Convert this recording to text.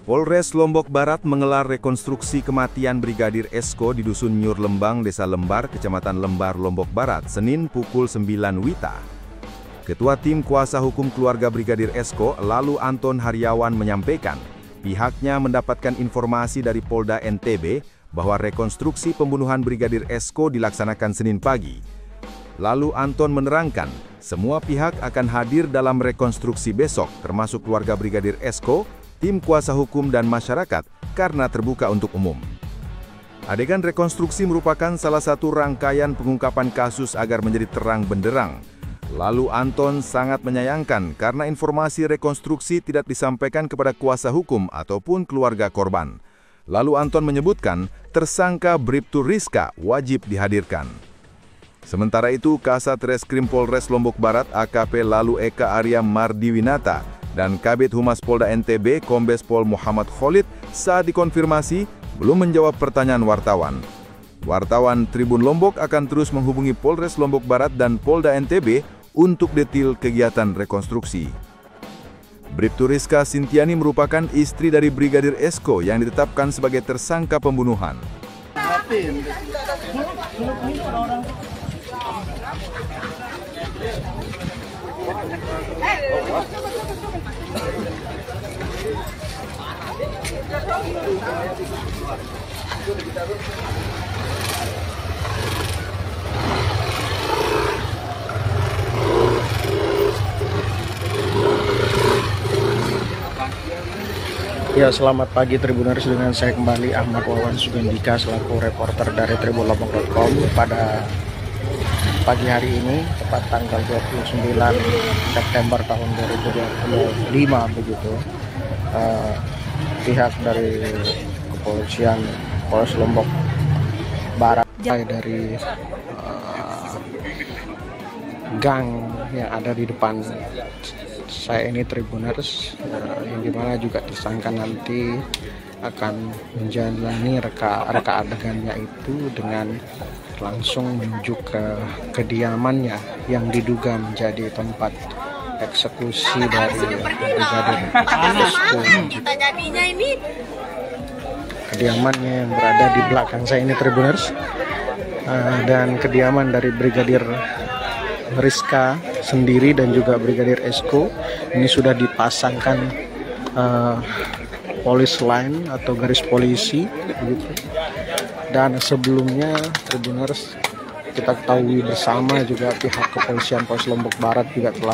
Polres Lombok Barat menggelar rekonstruksi kematian Brigadir Esko di Dusun Nyur Lembang, Desa Lembar, Kecamatan Lembar, Lombok Barat, Senin pukul 9 WITA. Ketua Tim Kuasa Hukum Keluarga Brigadir Esko, Lalu Anton Haryawan, menyampaikan pihaknya mendapatkan informasi dari Polda NTB bahwa rekonstruksi pembunuhan Brigadir Esko dilaksanakan Senin pagi. Lalu Anton menerangkan, semua pihak akan hadir dalam rekonstruksi besok, termasuk keluarga Brigadir Esko, tim kuasa hukum dan masyarakat, karena terbuka untuk umum. Adegan rekonstruksi merupakan salah satu rangkaian pengungkapan kasus agar menjadi terang benderang. Lalu Anton sangat menyayangkan karena informasi rekonstruksi tidak disampaikan kepada kuasa hukum ataupun keluarga korban. Lalu Anton menyebutkan tersangka Bribtu Rizka wajib dihadirkan. Sementara itu, Kasat Reskrim Polres Lombok Barat AKP Lalu Eka Arya Mardiwinata dan Kabid Humas Polda NTB Kombes Pol Muhammad Khalid saat dikonfirmasi belum menjawab pertanyaan wartawan. Wartawan Tribun Lombok akan terus menghubungi Polres Lombok Barat dan Polda NTB untuk detail kegiatan rekonstruksi. Bribtu Rizka Sintiani merupakan istri dari Brigadir Esko yang ditetapkan sebagai tersangka pembunuhan. Ya, selamat pagi Tribuners, dengan saya kembali Ahmad Wawan Sugandika selaku reporter dari tribunlombok.com. Pada pagi hari ini, tepat tanggal 29 September tahun 2025 begitu, pihak dari kepolisian Polres Lombok Barat dari gang yang ada di depan saya ini Tribuners, yang dimana juga tersangka nanti akan menjalani reka adegannya itu dengan langsung menuju ke kediamannya yang diduga menjadi tempat eksekusi dari Brigadir Esko. Kediamannya yang berada di belakang saya ini Tribuners, dan kediaman dari Brigadir Rizka sendiri dan juga Brigadir Esko ini sudah dipasangkan polis line atau garis polisi begitu. Dan sebelumnya Tribuners, kita ketahui bersama juga pihak kepolisian Polres Lombok Barat juga telah